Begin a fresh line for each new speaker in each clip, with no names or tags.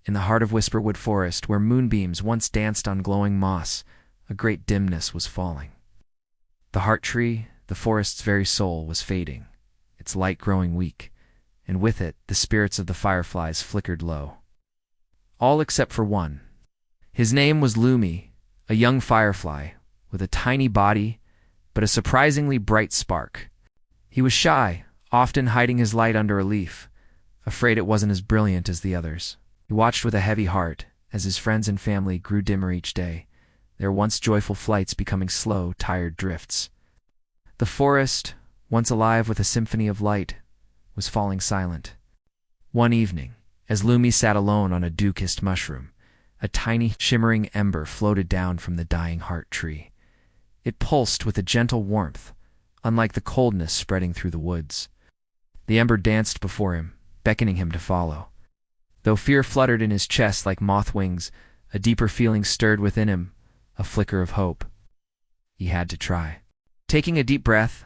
In the heart of Whisperwood Forest, where moonbeams once danced on glowing moss, a great dimness was falling. The heart tree, the forest's very soul, was fading, its light growing weak, and with it the spirits of the fireflies flickered low. All except for one. His name was Lumi, a young firefly, with a tiny body, but a surprisingly bright spark. He was shy, often hiding his light under a leaf, afraid it wasn't as brilliant as the others. He watched with a heavy heart as his friends and family grew dimmer each day, their once joyful flights becoming slow, tired drifts. The forest, once alive with a symphony of light, was falling silent. One evening, as Lumi sat alone on a dew-kissed mushroom, a tiny, shimmering ember floated down from the dying heart tree. It pulsed with a gentle warmth, unlike the coldness spreading through the woods. The ember danced before him, beckoning him to follow. Though fear fluttered in his chest like moth wings, a deeper feeling stirred within him, a flicker of hope. He had to try. Taking a deep breath,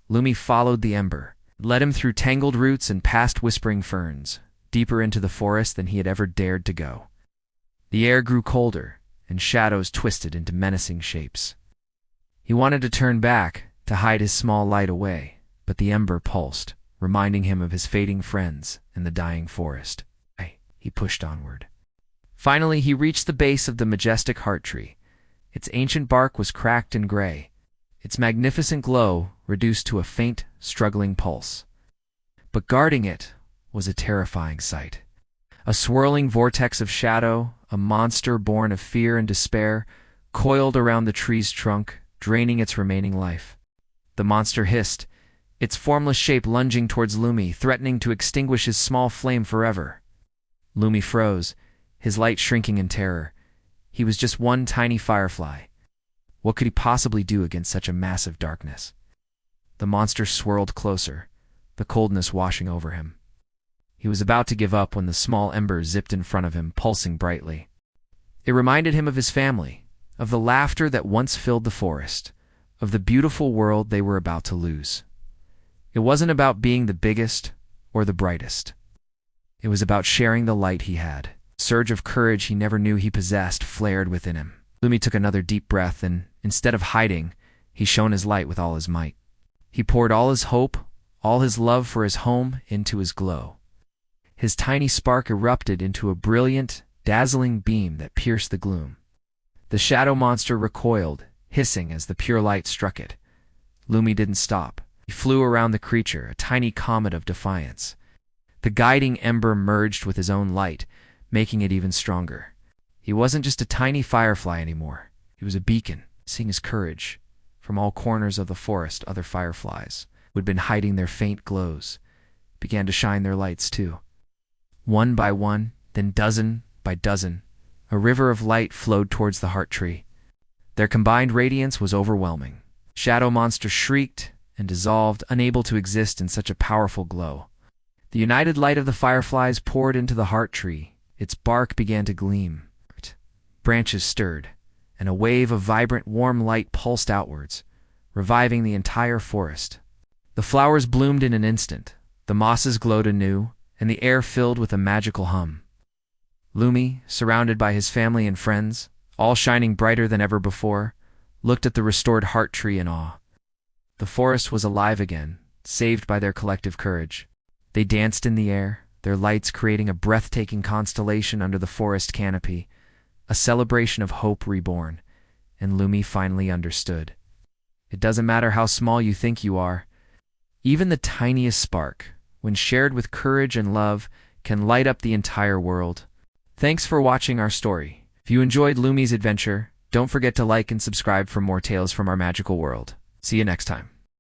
Lumi followed the ember. It led him through tangled roots and past whispering ferns, deeper into the forest than he had ever dared to go. The air grew colder, and shadows twisted into menacing shapes. He wanted to turn back, to hide his small light away, but the ember pulsed, reminding him of his fading friends and the dying forest. He pushed onward. Finally, he reached the base of the majestic heart tree. Its ancient bark was cracked and gray, its magnificent glow reduced to a faint, struggling pulse. But guarding it was a terrifying sight. A swirling vortex of shadow, a monster born of fear and despair, coiled around the tree's trunk, draining its remaining life. The monster hissed, its formless shape lunging towards Lumi, threatening to extinguish his small flame forever. Lumi froze, his light shrinking in terror. He was just one tiny firefly. What could he possibly do against such a massive darkness? The monster swirled closer, the coldness washing over him. He was about to give up when the small ember zipped in front of him, pulsing brightly. It reminded him of his family, of the laughter that once filled the forest, of the beautiful world they were about to lose. It wasn't about being the biggest or the brightest. It was about sharing the light he had. A surge of courage he never knew he possessed flared within him. Lumi took another deep breath and, instead of hiding, he shone his light with all his might. He poured all his hope, all his love for his home into his glow. His tiny spark erupted into a brilliant, dazzling beam that pierced the gloom. The shadow monster recoiled, hissing as the pure light struck it. Lumi didn't stop. He flew around the creature, a tiny comet of defiance. The guiding ember merged with his own light, making it even stronger. He wasn't just a tiny firefly anymore. He was a beacon, seeing his courage. From all corners of the forest, other fireflies, who had been hiding their faint glows, began to shine their lights too. One by one, then dozen by dozen, a river of light flowed towards the heart tree. Their combined radiance was overwhelming. Shadow monster shrieked and dissolved, unable to exist in such a powerful glow. The united light of the fireflies poured into the heart tree. Its bark began to gleam. Branches stirred, and a wave of vibrant, warm light pulsed outwards, reviving the entire forest. The flowers bloomed in an instant, the mosses glowed anew, and the air filled with a magical hum. Lumi, surrounded by his family and friends, all shining brighter than ever before, looked at the restored heart tree in awe. The forest was alive again, saved by their collective courage. They danced in the air, their lights creating a breathtaking constellation under the forest canopy, a celebration of hope reborn, and Lumi finally understood. It doesn't matter how small you think you are. Even the tiniest spark, when shared with courage and love, can light up the entire world. Thanks for watching our story. If you enjoyed Lumi's adventure, don't forget to like and subscribe for more tales from our magical world. See you next time.